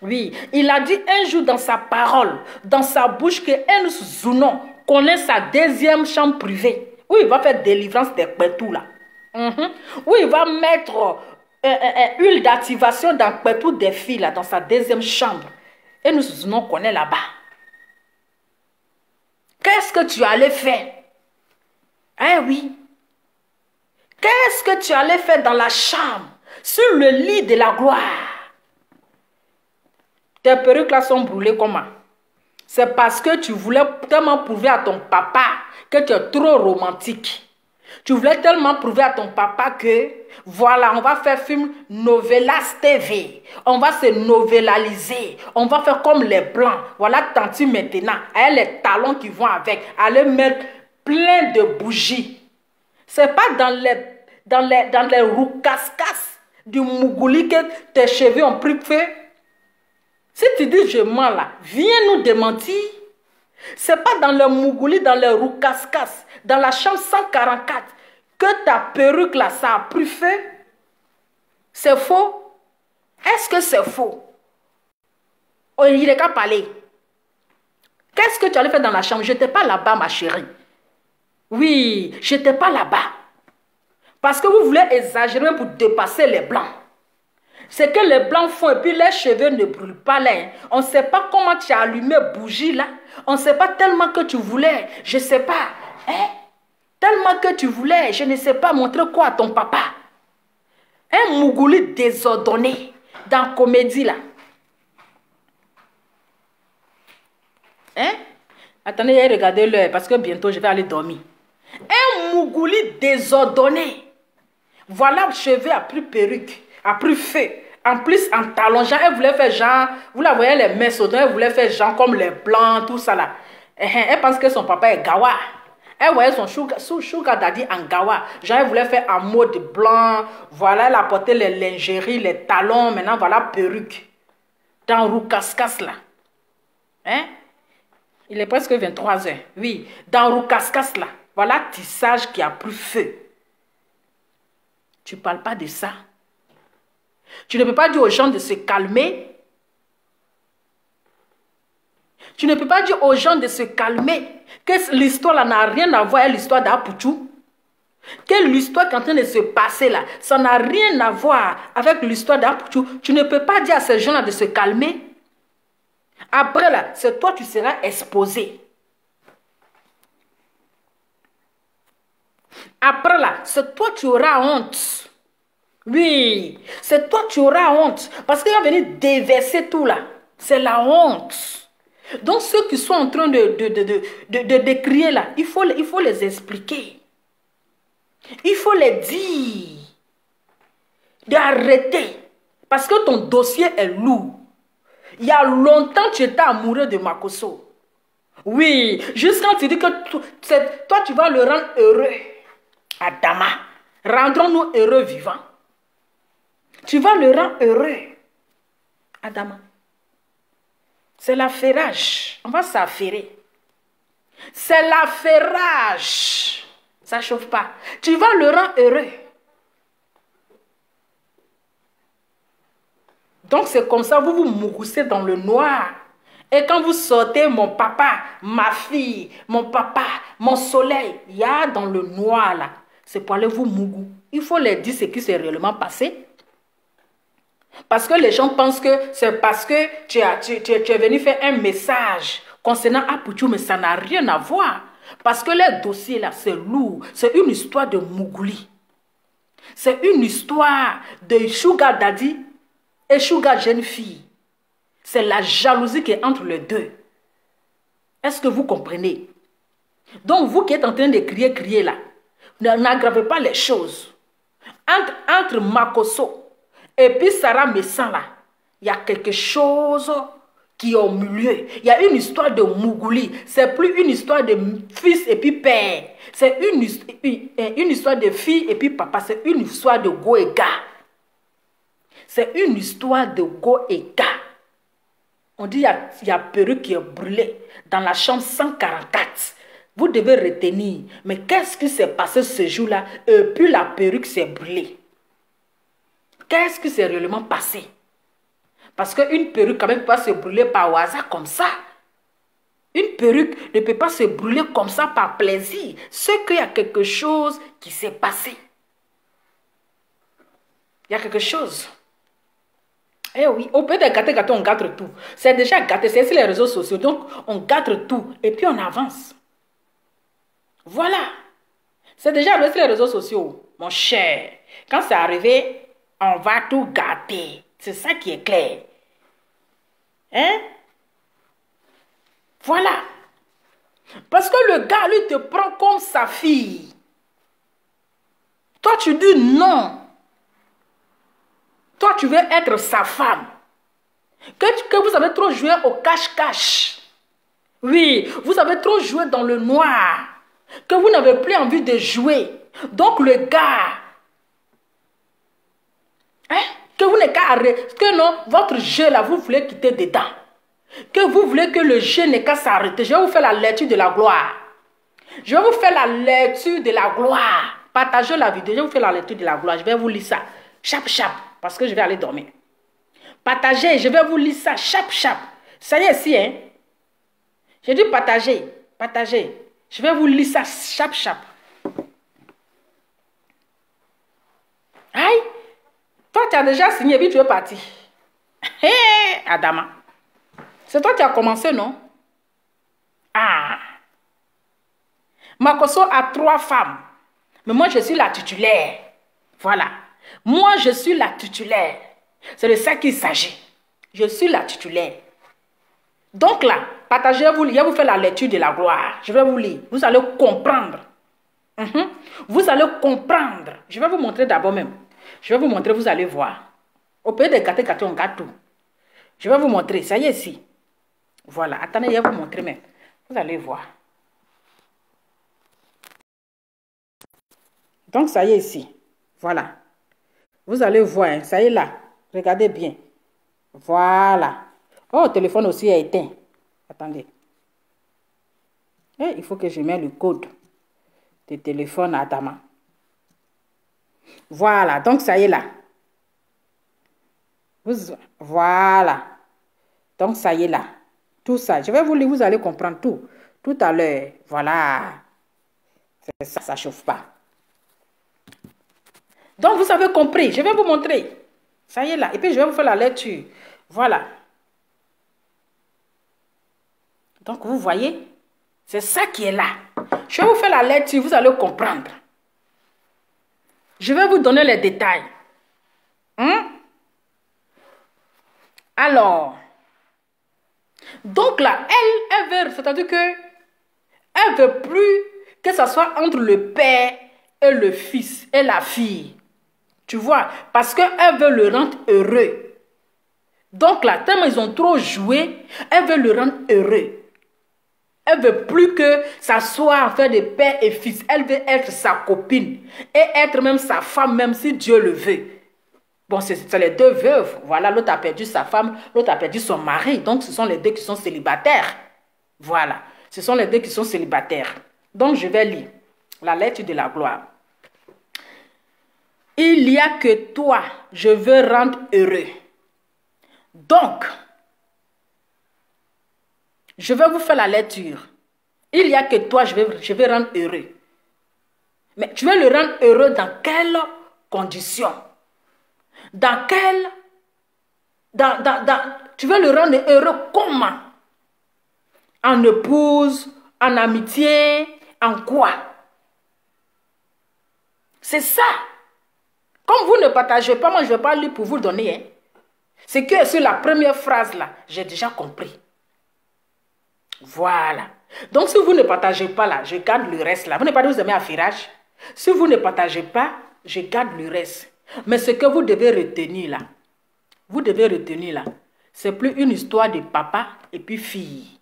Oui, il a dit un jour dans sa parole, dans sa bouche, que Enus Zounon connaît sa deuxième chambre privée. Où il va faire délivrance des pétous là. Où il va mettre huile d'activation dans le pétou des filles là, dans sa deuxième chambre. Enus Zounon connaît là-bas. Qu'est-ce que tu allais faire? Hein, oui. Qu'est-ce que tu allais faire dans la chambre, sur le lit de la gloire? Tes perruques là sont brûlées comment? C'est parce que tu voulais tellement prouver à ton papa que tu es trop romantique. Tu voulais tellement prouver à ton papa que, voilà, on va faire film Novelas TV. On va se novellaliser. On va faire comme les Blancs. Voilà, Tanti maintenant, elle a les talons qui vont avec. Allez mettre plein de bougies. C'est pas dans les roucascas du Mougouli que tes cheveux ont pris feu. Si tu dis je mens là, viens nous démentir. C'est pas dans le Mougouli, dans les roucascas, dans la chambre 144 que ta perruque là, ça a pris feu. C'est faux? Est-ce que c'est faux? Oh, il est qu'à parler. Qu'est-ce que tu allais faire dans la chambre? Je n'étais pas là-bas, ma chérie. Oui, je n'étais pas là-bas. Parce que vous voulez exagérer pour dépasser les Blancs. C'est que les Blancs font et puis les cheveux ne brûlent pas là. On ne sait pas comment tu as allumé bougie là. On ne sait pas tellement que tu voulais. Je ne sais pas. Hein? Tellement que tu voulais. Je ne sais pas montrer quoi à ton papa. Un Mougouli désordonné dans la comédie là. Hein? Attendez, regardez l'heure parce que bientôt je vais aller dormir. Un Mougouli désordonné. Voilà, cheveux à plus perruque, à plus feu. En plus, en talons, genre, elle voulait faire genre, vous la voyez les messes, elle voulait faire genre comme les Blancs, tout ça là. Elle pense que son papa est Gawa. Elle voyait son sugar daddy en Gawa. Genre, elle voulait faire en mode blanc. Voilà, elle a porté les lingeries, les talons. Maintenant, voilà, perruque. Dans Roucascas là. Hein? Il est presque 23 h. Oui, dans Roucascas là. Voilà, tissage qui a pris feu. Tu ne parles pas de ça. Tu ne peux pas dire aux gens de se calmer. Tu ne peux pas dire aux gens de se calmer. Que l'histoire là n'a rien à voir avec l'histoire d'Apouchou. Que l'histoire qui est en train de se passer là, ça n'a rien à voir avec l'histoire d'Apouchou. Tu ne peux pas dire à ces gens-là de se calmer. Après là, c'est toi qui seras exposé. Après là, c'est toi qui auras honte. Oui, c'est toi qui auras honte. Parce qu'il va venir déverser tout là. C'est la honte. Donc ceux qui sont en train de décrier là, il faut les expliquer. Il faut les dire d'arrêter. Parce que ton dossier est lourd. Il y a longtemps tu étais amoureux de Makosso. Oui, juste quand tu dis que toi tu vas le rendre heureux. Adama, rendons-nous heureux vivants. Tu vas le rendre heureux. Adama. C'est l'affairage. On va s'affairer. C'est l'affairage. Ça ne chauffe pas. Tu vas le rendre heureux. Donc c'est comme ça, vous vous mouroussez dans le noir. Et quand vous sortez, mon papa, ma fille, mon papa, mon soleil, il y a dans le noir là. C'est pour aller vous mougou. Il faut leur dire ce qui s'est réellement passé. Parce que les gens pensent que c'est parce que tu es venu faire un message concernant Apouchou, mais ça n'a rien à voir. Parce que les dossiers là, c'est lourd. C'est une histoire de Mougouli. C'est une histoire de Sugar Daddy et Sugar jeune fille. C'est la jalousie qui est entre les deux. Est-ce que vous comprenez? Donc vous qui êtes en train de crier là, n'aggravez pas les choses. Entre Makosso et puis Sarah Messan là, il y a quelque chose qui est au milieu. Il y a une histoire de Mougouli. C'est plus une histoire de fils et puis père. C'est une histoire de fille et puis papa. C'est une histoire de go et gars. C'est une histoire de go et gars. On dit il y a perruque qui est brûlée dans la chambre 144. Vous devez retenir. Mais qu'est-ce qui s'est passé ce jour-là? Et puis la perruque s'est brûlée. Qu'est-ce qui s'est réellement passé? Parce qu'une perruque quand même ne peut pas se brûler par hasard comme ça. Une perruque ne peut pas se brûler comme ça par plaisir. C'est qu'il y a quelque chose qui s'est passé. Il y a quelque chose. Eh oui, au peut de gâter, on gâte tout. C'est déjà gâté, c'est sur les réseaux sociaux. Donc, on gâte tout et puis on avance. Voilà. C'est déjà arrivé sur les réseaux sociaux, mon cher. Quand c'est arrivé, on va tout gâter. C'est ça qui est clair. Hein? Voilà. Parce que le gars, lui, te prend comme sa fille. Toi, tu dis non. Toi, tu veux être sa femme. Que vous avez trop joué au cache-cache. Oui, vous avez trop joué dans le noir. Que vous n'avez plus envie de jouer. Donc, le gars... Hein? Que vous n'êtes qu'à arrêter. Que non, votre jeu là, vous voulez quitter dedans. Que vous voulez que le jeu n'est qu'à s'arrêter. Je vais vous faire la lecture de la gloire. Je vais vous faire la lecture de la gloire. Partagez la vidéo. Je vais vous faire la lecture de la gloire. Je vais vous lire ça. Chap, chap. Parce que je vais aller dormir. Partagez. Je vais vous lire ça. Chap, chap. Ça y est, ici, hein. J'ai dit partager. Partagez. Je vais vous lire ça. Chap, chap. Aïe. Toi, tu as déjà signé, puis tu es parti. Hé, Adama. C'est toi qui as commencé, non? Ah. Makosso a 3 femmes. Mais moi, je suis la titulaire. Voilà. Moi, je suis la titulaire. C'est de ça qu'il s'agit. Je suis la titulaire. Donc là, partagez-vous, je vais vous faire la lecture de la gloire. Je vais vous lire. Vous allez comprendre. Vous allez comprendre. Je vais vous montrer d'abord même. Je vais vous montrer, vous allez voir. Au pays de gâter, on gâte tout. Je vais vous montrer. Ça y est ici. Voilà. Attendez, je vais vous montrer même. Vous allez voir. Donc, ça y est ici. Voilà. Vous allez voir. Hein. Ça y est là. Regardez bien. Voilà. Oh, le téléphone aussi est éteint. Attendez. Et il faut que je mette le code de téléphone à Adama. Voilà. Donc, ça y est là. Voilà. Donc, ça y est là. Tout ça. Je vais vous lire. Vous allez comprendre tout. Tout à l'heure. Voilà. C'est ça. Ça ne chauffe pas. Donc, vous avez compris. Je vais vous montrer. Ça y est là. Et puis, je vais vous faire la lecture. Voilà. Donc, vous voyez, c'est ça qui est là. Je vais vous faire la lecture, vous allez comprendre. Je vais vous donner les détails. Alors, donc là, elle veut, c'est-à-dire que elle veut plus que ça soit entre le père et le fils et la fille. Tu vois, parce qu'elle veut le rendre heureux. Donc là, tellement ils ont trop joué, elle veut le rendre heureux. Elle veut plus que ça soit en fait de père et fils. Elle veut être sa copine et être même sa femme, même si Dieu le veut. Bon, c'est les deux veuves. Voilà, l'autre a perdu sa femme, l'autre a perdu son mari. Donc, ce sont les deux qui sont célibataires. Voilà, ce sont les deux qui sont célibataires. Donc, je vais lire la lettre de la gloire. Il n'y a que toi, je veux rendre heureux. Donc, je vais vous faire la lecture. Il n'y a que toi, je vais rendre heureux. Mais tu veux le rendre heureux dans quelles conditions? Dans quelle... tu veux le rendre heureux comment? En épouse, en amitié, en quoi? C'est ça. Comme vous ne partagez pas, moi je ne vais pas lire pour vous donner. Hein. C'est que sur la première phrase là, j'ai déjà compris. Voilà. Donc si vous ne partagez pas là, je garde le reste là. Vous n'avez pas dit que vous aimez affirage. Si vous ne partagez pas, je garde le reste. Mais ce que vous devez retenir là, c'est plus une histoire de papa et puis fille.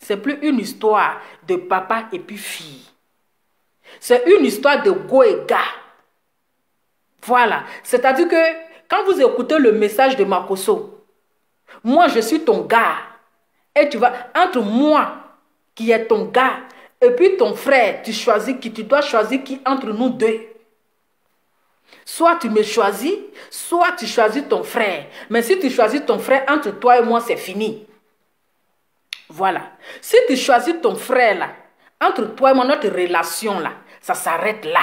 C'est plus une histoire de papa et puis fille. C'est une histoire de go et gars. Voilà. C'est-à-dire que quand vous écoutez le message de Makoso, moi je suis ton gars. Et tu vas, entre moi qui est ton gars et puis ton frère, tu dois choisir qui entre nous deux. Soit tu me choisis, soit tu choisis ton frère. Mais si tu choisis ton frère, entre toi et moi, c'est fini. Voilà. Si tu choisis ton frère là, entre toi et moi, notre relation là, ça s'arrête là.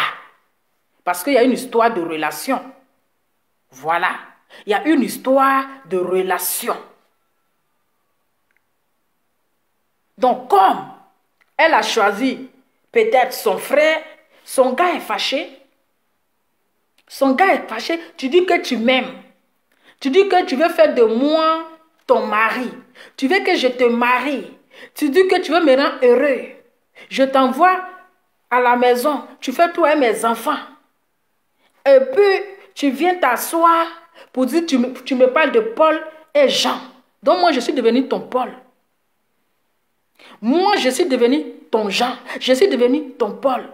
Parce qu'il y a une histoire de relation. Voilà. Il y a une histoire de relation. Donc, comme elle a choisi peut-être son frère, son gars est fâché. Son gars est fâché. Tu dis que tu m'aimes. Tu dis que tu veux faire de moi ton mari. Tu veux que je te marie. Tu dis que tu veux me rendre heureux. Je t'envoie à la maison. Tu fais tout avec mes enfants. Et puis, tu viens t'asseoir pour dire tu me parles de Paul et Jean. Donc, moi, je suis devenu ton Paul. Moi, je suis devenu ton Jean. Je suis devenu ton Paul.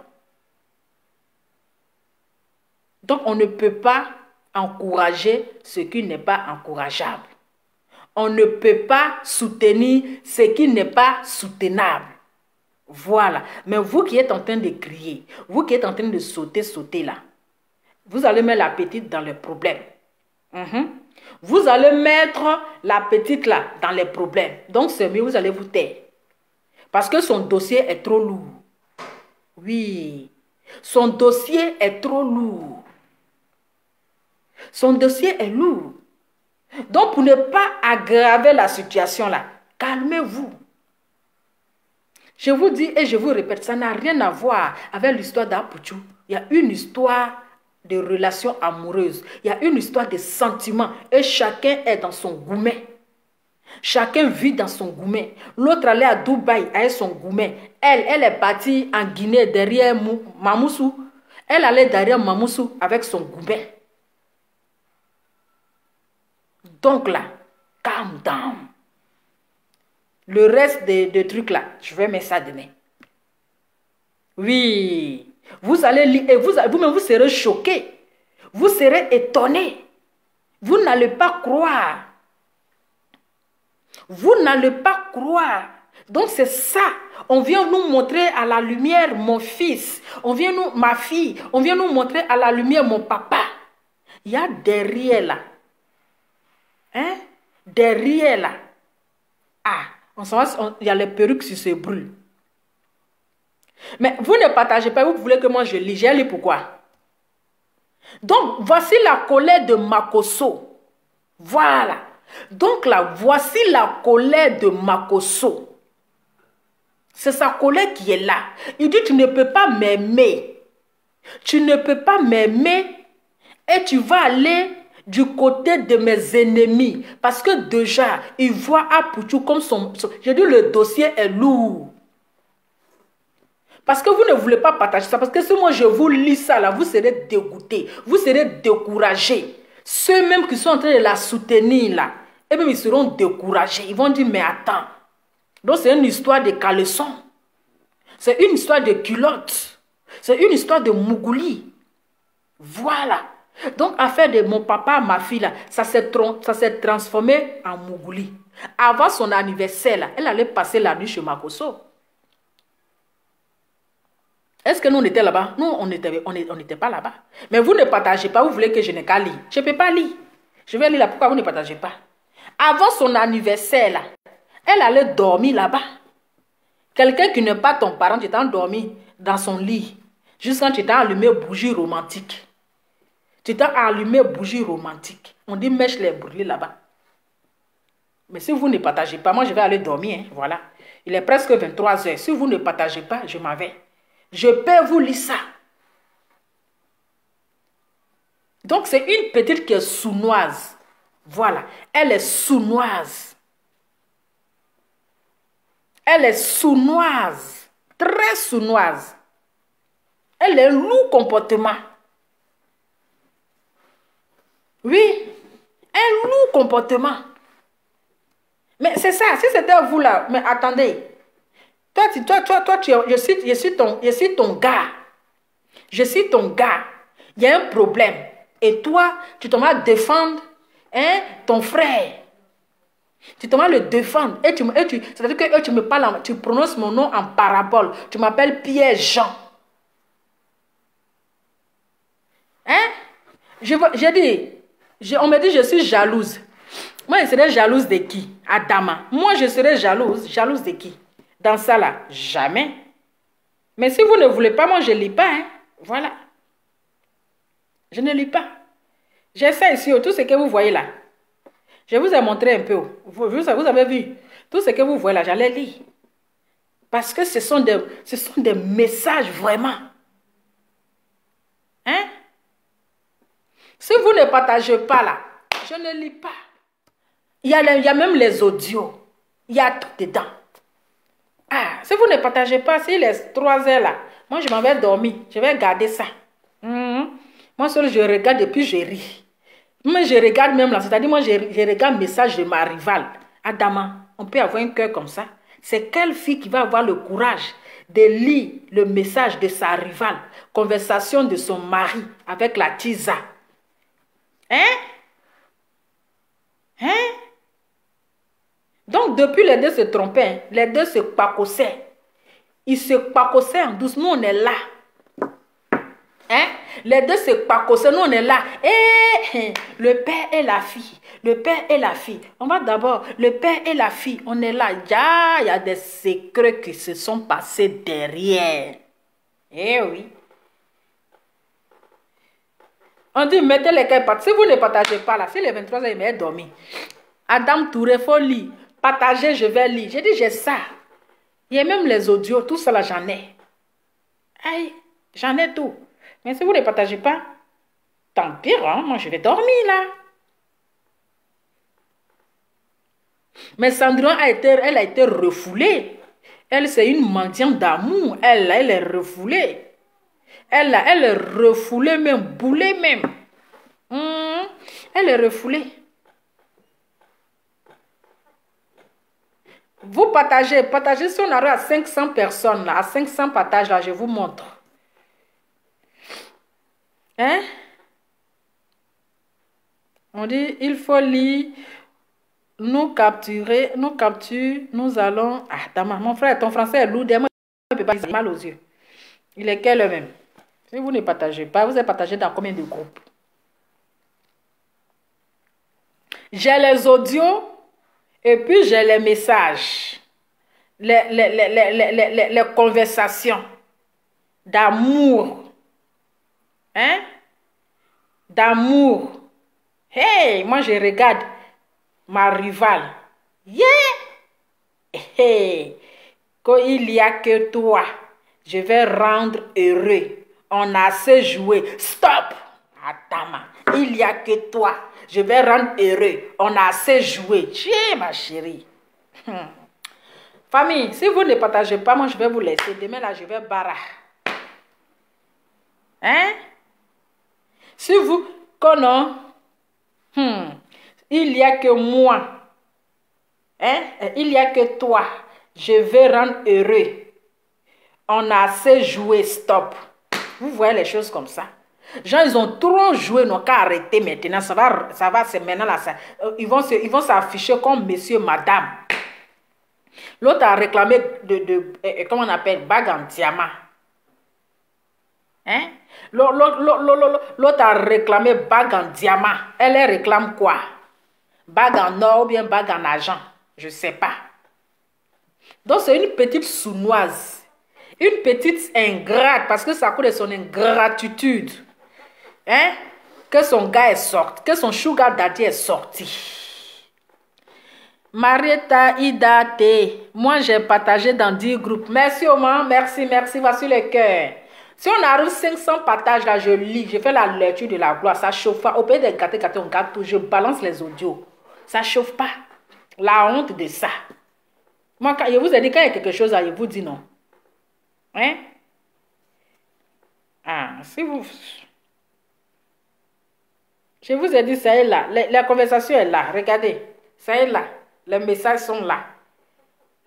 Donc, on ne peut pas encourager ce qui n'est pas encourageable. On ne peut pas soutenir ce qui n'est pas soutenable. Voilà. Mais vous qui êtes en train de crier, vous qui êtes en train de sauter là, vous allez mettre la petite dans les problèmes. Vous allez mettre la petite là dans les problèmes. Donc, c'est mieux, vous allez vous taire. Parce que son dossier est trop lourd. Oui. Son dossier est trop lourd. Son dossier est lourd. Donc, pour ne pas aggraver la situation là, calmez-vous. Je vous dis et je vous répète, ça n'a rien à voir avec l'histoire d'Apouchou. Il y a une histoire de relation amoureuse. Il y a une histoire de sentiments. Et chacun est dans son goumet. Chacun vit dans son goumet. L'autre allait à Dubaï avec son goumet. Elle est partie en Guinée derrière Mamoussou. Elle allait derrière Mamoussou avec son goumet. Donc là, calm down. Le reste des trucs là, je vais mettre ça demain. Oui. Vous allez lire et vous-même vous serez choqués. Vous serez étonnés. Vous n'allez pas croire. Vous n'allez pas croire. Donc c'est ça. On vient nous montrer à la lumière mon fils. Ma fille. On vient nous montrer à la lumière mon papa. Il y a derrière là. Hein? Derrière là. Ah, il y a les perruques qui se brûlent. Mais vous ne partagez pas, vous voulez que moi je lis. J'ai lu pourquoi? Donc, voici la colère de Makosso. Voilà. Donc là, voici la colère de Makosso. C'est sa colère qui est là. Il dit, tu ne peux pas m'aimer. Tu ne peux pas m'aimer et tu vas aller du côté de mes ennemis. Parce que déjà, il voit Apoutou comme son... J'ai dit, le dossier est lourd. Parce que vous ne voulez pas partager ça. Parce que si moi je vous lis ça, là, vous serez dégoûtés. Vous serez découragés. Ceux même qui sont en train de la soutenir, là, et même ils seront découragés. Ils vont dire, mais attends. Donc c'est une histoire de caleçon. C'est une histoire de culotte. C'est une histoire de mougouli. Voilà. Donc, affaire de mon papa, ma fille, là, ça s'est transformé en mougouli. Avant son anniversaire, là, elle allait passer la nuit chez Makosso. Est-ce que nous, on était là-bas? Nous, on n'était pas là-bas. Mais vous ne partagez pas, vous voulez que je n'ai qu'à lire. Je ne peux pas lire. Je vais lire là, pourquoi vous ne partagez pas? Avant son anniversaire, là, elle allait dormir là-bas. Quelqu'un qui n'est pas ton parent, tu étais endormi dans son lit. Juste quand tu t'es allumé bougie romantique. Tu t'es allumé bougie romantique. On dit mèche les brûlés là-bas. Mais si vous ne partagez pas, moi je vais aller dormir. Hein, voilà. Il est presque 23 heures. Si vous ne partagez pas, je m'en vais. Je peux vous lire ça. Donc c'est une petite qui est sournoise. Voilà. Elle est sournoise. Elle est sournoise. Très sournoise. Elle a un lourd comportement. Oui. Un lourd comportement. Mais c'est ça. Si c'était vous là. Mais attendez. Je suis ton gars. Je suis ton gars. Il y a un problème. Et toi, tu t'en vas défendre ton frère. Tu t'en vas le défendre. C'est-à-dire que tu me parles, tu prononces mon nom en parabole. Tu m'appelles Pierre-Jean. Hein? J'ai dit, on me dit je suis jalouse. Moi, je serais jalouse de qui? Adama. Moi, je serais jalouse. Jalouse de qui? Dans ça là, jamais. Mais si vous ne voulez pas, moi je ne lis pas. Hein? Voilà. Je ne lis pas. J'essaie ici, tout ce que vous voyez là. Je vous ai montré un peu. Vous avez vu. Tout ce que vous voyez là, j'allais lire. Parce que ce sont des messages vraiment. Hein? Si vous ne partagez pas là, je ne lis pas. Il y a même les audios. Il y a tout dedans. Ah, si vous ne partagez pas, si les 3 heures là, moi je m'en vais dormir. Je vais garder ça. Moi seul je regarde et puis je ris. Mais je regarde même là, c'est-à-dire moi je regarde le message de ma rivale. Adama, on peut avoir un cœur comme ça. C'est quelle fille qui va avoir le courage de lire le message de sa rivale? Conversation de son mari avec la Tisa. Hein? Hein? Donc, depuis les deux se trompaient, les deux se pacossaient. Ils se pacossaient en douce. Nous, on est là. Hein? Les deux se pacossaient. Nous, on est là. Et le père et la fille. Le père et la fille. On va d'abord. Le père et la fille. On est là. Il y a des secrets qui se sont passés derrière. Eh oui. On dit, mettez les cailles. Si vous ne partagez pas là, si les 23 heures, il m'a dormi. Adam Touré, faut lire. Partager, je vais lire. J'ai dit, j'ai ça. Il y a même les audios, tout ça là, j'en ai. Aïe, j'en ai tout. Mais si vous ne partagez pas, tant pis, hein, moi je vais dormir là. Mais Sandrine elle a été refoulée. Elle, c'est une mendiante d'amour. Elle est refoulée. Elle est refoulée même, boulée même. Elle est refoulée. Vous partagez si on arrive à 500 personnes, là, à 500 partages, là, je vous montre. Hein? On dit, il faut lire, nous capturer, nous allons... Ah, mon frère, ton français est lourd, moi, je ne peux pas dire mal aux yeux. Il est quel même? Si vous ne partagez pas, vous êtes partagé dans combien de groupes? J'ai les audios. Et puis, j'ai les messages, les conversations d'amour. Hein? d'amour. Hey, moi je regarde ma rivale. Yeah! Hey, quand il n'y a que toi, je vais rendre heureux. On a assez joué. Stop! Attends, il n'y a que toi. Je vais rendre heureux. On a assez joué. Tiens, ma chérie. Famille, si vous ne partagez pas, moi je vais vous laisser. Demain là, je vais barra. Hein? Si vous, non, il n'y a que moi. Hein? Il n'y a que toi. Je vais rendre heureux. On a assez joué, stop. Vous voyez les choses comme ça. Gens, ils ont trop joué, n'ont qu'à arrêter maintenant. Ça va, c'est maintenant là. Ils vont s'afficher comme monsieur, madame. L'autre a réclamé comment on appelle, bague en diamant. Hein? L'autre a réclamé bague en diamant. Elle réclame quoi? Bague en or ou bien bague en argent? Je ne sais pas. Donc c'est une petite sournoise. Une petite ingrate, parce que ça coûte de son ingratitude. Hein? Que son gars est sorti, que son sugar daddy est sorti. Marietta Idate, moi j'ai partagé dans 10 groupes. Merci Oman, merci, voici le cœur. Si on arrive 500 partages là, je lis, je fais la lecture de la gloire, ça chauffe pas. Au pays des gâtés, on gâte tout, je balance les audios. Ça chauffe pas. La honte de ça. Moi, quand je vous ai dit, quand il y a quelque chose là, je vous dis non. Hein? Ah, si vous... Je vous ai dit, ça est là. La conversation est là. Regardez. Ça est là. Les messages sont là.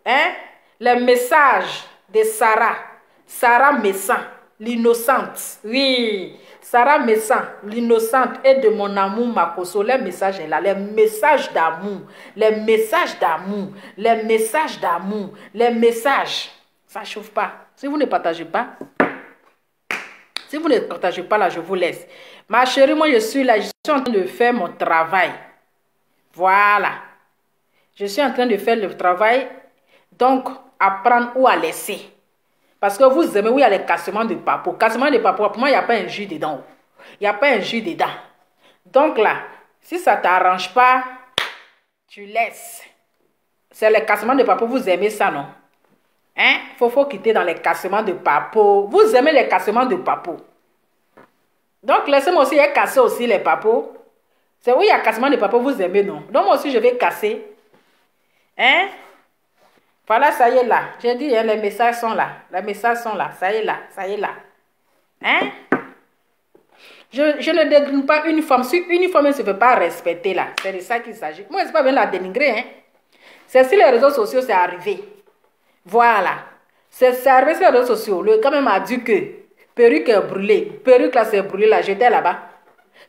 Hein? Les messages de Sarah. Sarah Messan, l'innocente. Oui. Sarah Messan, l'innocente, et de mon amour Makoso. Les messages est là. Les messages d'amour. Les messages d'amour. Les messages d'amour. Les messages. Ça ne chauffe pas. Si vous ne partagez pas, là, je vous laisse. Ma chérie, moi, je suis là. Je suis en train de faire mon travail. Voilà. Je suis en train de faire le travail. Donc, à prendre ou à laisser. Parce que vous aimez où il y a les cassements de papo. Cassement de papo, pour moi, il n'y a pas un jus dedans. Il n'y a pas un jus dedans. Donc là, si ça ne t'arrange pas, tu laisses. C'est les cassements de papo, vous aimez ça, non? Hein? Faut quitter dans les cassements de papo. Vous aimez les cassements de papo. Donc, laissez-moi aussi casser aussi les papos. C'est où il y a cassement de papo, vous aimez, non? Donc, moi aussi, je vais casser. Hein? Voilà, ça y est là. J'ai dit, hein, les messages sont là. Les messages sont là. Ça y est là. Ça y est là. Hein? Je ne dénigre pas une femme. Si une femme ne se fait pas respecter là, c'est de ça qu'il s'agit. Moi, je ne sais pas bien la dénigrer. Hein? C'est sur les réseaux sociaux, c'est arrivé. Voilà. C'est arrivé sur les réseaux sociaux. Le gars même a dit que perruque est brûlée. Perruque là, c'est brûlé là. J'étais là-bas.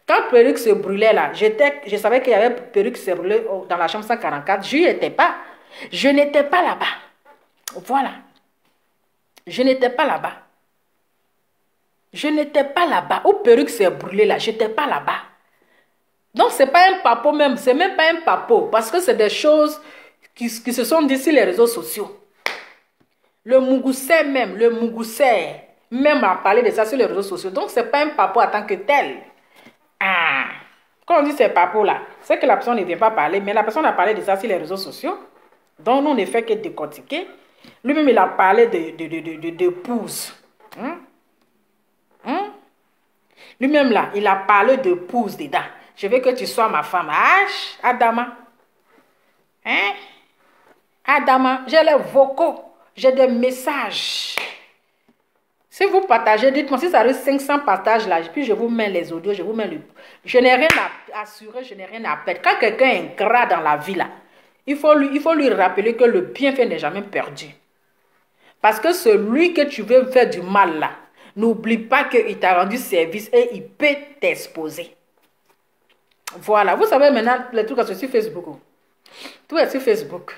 Quand perruque se brûlait là, je savais qu'il y avait perruque se brûlait dans la chambre 144. Je n'y étais pas. Je n'étais pas là-bas. Voilà. Je n'étais pas là-bas. Je n'étais pas là-bas. Où perruque s'est brûlée là, je n'étais pas là-bas. Donc, ce n'est pas un papo même. Ce n'est même pas un papo. Parce que c'est des choses qui se sont dites sur les réseaux sociaux. Le Mougoussé même a parlé de ça sur les réseaux sociaux. Donc, ce n'est pas un papo en tant que tel. Ah. Quand on dit c'est papo là, c'est que la personne ne vient pas parler, mais la personne a parlé de ça sur les réseaux sociaux. Donc, nous, on ne fait que décortiquer. Lui-même, il a parlé d'épouse. Lui-même, là, il a parlé d'épouse dedans. Je veux que tu sois ma femme. Ah, Adama. Hein? Adama, j'ai les vocaux. J'ai des messages. Si vous partagez, dites-moi si ça arrive 500 partages là, puis je vous mets les audios, je vous mets le... Je n'ai rien à assurer, je n'ai rien à perdre. Quand quelqu'un est ingrat dans la vie là, il faut lui rappeler que le bienfait n'est jamais perdu. Parce que celui que tu veux faire du mal là, n'oublie pas qu'il t'a rendu service et il peut t'exposer. Voilà, vous savez maintenant les trucs sur Facebook. Tout est sur Facebook.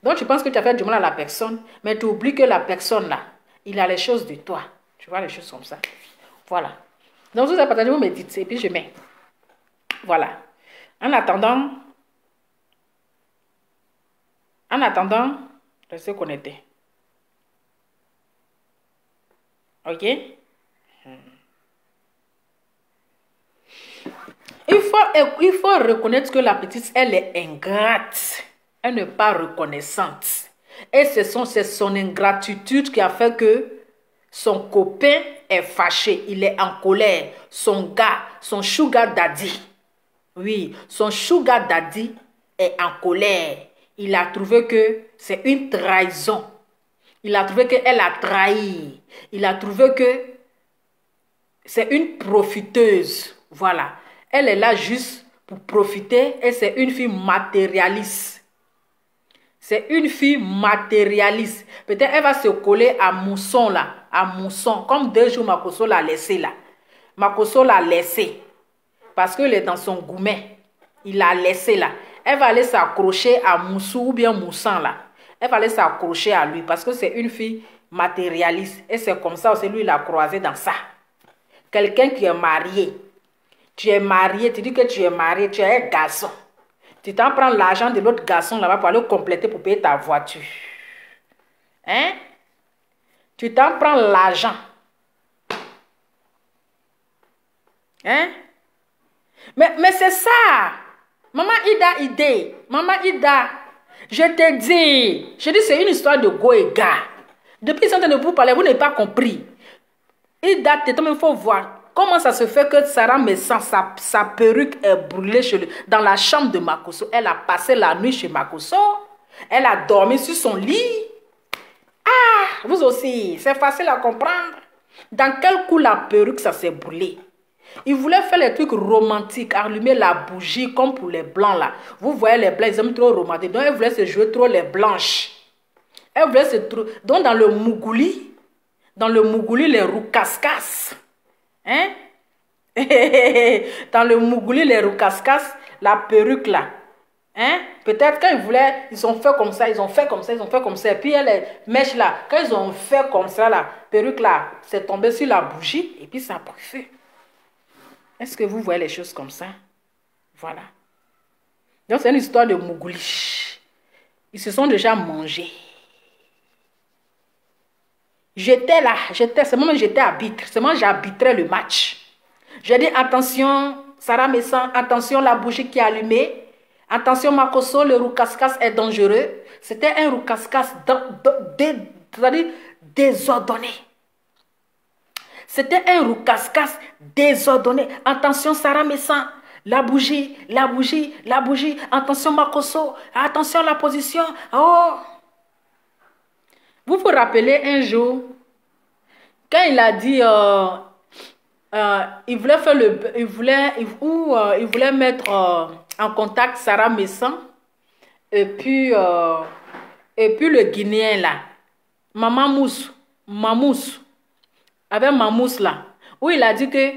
Donc tu penses que tu as fait du mal à la personne, mais tu oublies que la personne là, il a les choses de toi. Tu vois les choses comme ça. Voilà. Donc vous avez partagé, vous me dites, et puis je mets. Voilà. En attendant, restez connectés. Ok? Il faut reconnaître que la petite, elle est ingrate. Elle n'est pas reconnaissante. Et c'est son ingratitude qui a fait que son copain est fâché. Il est en colère. Son gars, son sugar daddy. Oui, son sugar daddy est en colère. Il a trouvé que c'est une trahison. Il a trouvé qu'elle a trahi. Il a trouvé que c'est une profiteuse. Voilà. Elle est là juste pour profiter et c'est une fille matérialiste. C'est une fille matérialiste. Peut-être elle va se coller à Mousson là. À Mousson. Comme 2 jours Makoso l'a laissé là. Makoso l'a laissé. Parce qu'il est dans son gourmet. Il l'a laissé là. Elle va aller s'accrocher à Moussou ou bien Moussan là. Elle va aller s'accrocher à lui parce que c'est une fille matérialiste. Et c'est comme ça aussi lui il a croisé dans ça. Quelqu'un qui est marié. Tu es marié, tu dis que tu es marié, tu es un garçon. Tu t'en prends l'argent de l'autre garçon là-bas pour aller compléter pour payer ta voiture. Hein? Tu t'en prends l'argent. Hein? Mais c'est ça. Maman Ida, je te dis, c'est une histoire de go et gars. Depuis ce temps de vous parler, vous n'avez pas compris. Ida, il faut voir. Comment ça se fait que Sarah Messan, sa perruque est brûlée dans la chambre de Makoso? Elle a passé la nuit chez Makoso. Elle a dormi sur son lit. Ah, vous aussi, c'est facile à comprendre. Dans quel coup la perruque, ça s'est brûlé? Il voulait faire les trucs romantiques, allumer la bougie comme pour les blancs là. Vous voyez les blancs, ils aiment trop romantique. Donc elle voulait se jouer trop les blanches. Elle voulait se trouver. Donc dans le Mougouli, les roucascas. Hein? Dans le Mougouli, les roucascas, la perruque là. Hein? Peut-être quand ils voulaient, ils ont fait comme ça, ils ont fait comme ça, ils ont fait comme ça. Et puis les mèches là, quand ils ont fait comme ça, la perruque là, c'est tombé sur la bougie et puis ça a pris feu. Est-ce que vous voyez les choses comme ça? Voilà. Donc c'est une histoire de Mougouli. Ils se sont déjà mangés. J'étais là, c'est moi j'étais arbitre, c'est moi j'arbitrais le match. J'ai dit attention, Sarah Messan, attention la bougie qui est allumée, attention Makoso, le roucascas est dangereux. C'était un roucascas désordonné. C'était un roucascas désordonné. Attention Sarah Messan, la bougie, attention Makoso, attention la position. Oh! Vous vous rappelez un jour, quand il a dit, il voulait faire il voulait mettre en contact Sarah Messan et puis le Guinéen là, Mamous, avec Mamous là, où il a dit que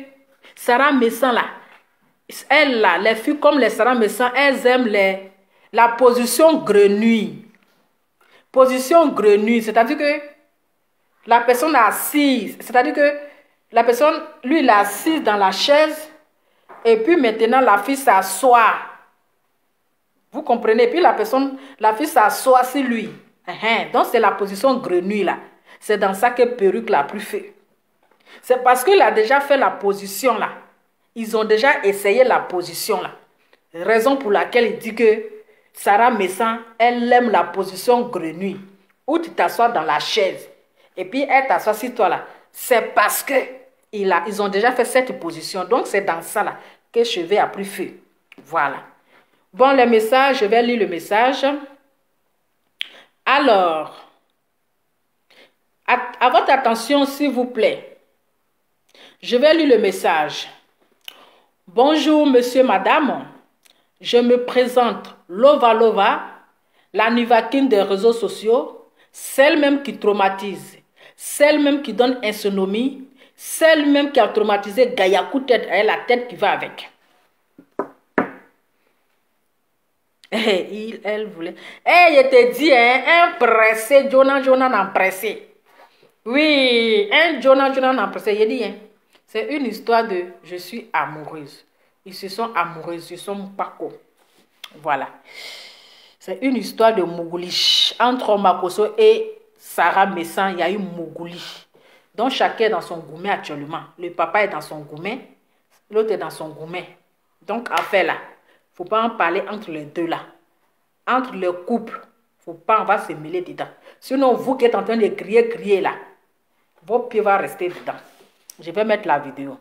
Sarah Messan là, elle là, les filles comme les Sarah Messan, elles aiment la position grenouille. Position grenouille, c'est-à-dire que la personne assise, c'est-à-dire que la personne, lui, il est assise dans la chaise et puis maintenant la fille s'assoit. Vous comprenez? Et puis la fille s'assoit sur lui. Donc c'est la position grenouille là. C'est dans ça que perruque l'a plus fait. C'est parce qu'il a déjà fait la position là. Ils ont déjà essayé la position là. Raison pour laquelle il dit que Sarah Messan, elle aime la position grenouille, où tu t'assois dans la chaise. Et puis elle t'assoit sur toi là. C'est parce que ils ont déjà fait cette position. Donc c'est dans ça là que Chevet a pris feu. Voilà. Bon, le message, je vais lire le message. Alors, à votre attention s'il vous plaît. Je vais lire le message. Bonjour monsieur, madame. Je me présente Lova, la Nivaquine des réseaux sociaux, celle même qui traumatise, celle même qui donne insomnie, celle même qui a traumatisé Gayakou tête, et la tête qui va avec. Elle voulait. Je te dis, un pressé, Jonah n'a pressé. Oui, un Jonah n'a pressé. Il dit, c'est une histoire de je suis amoureuse. Ils se sont amoureuses, ils sont pas co. Voilà. C'est une histoire de Mougouli. Entre Makoso et Sarah Messan, il y a eu Mougouli. Donc chacun est dans son gourmet actuellement. Le papa est dans son gourmet, l'autre est dans son gourmet. Donc, affaire là, il ne faut pas en parler entre les deux là. Entre le couple, faut pas, on va se mêler dedans. Sinon, vous qui êtes en train de crier là, vos pieds vont rester dedans. Je vais mettre la vidéo.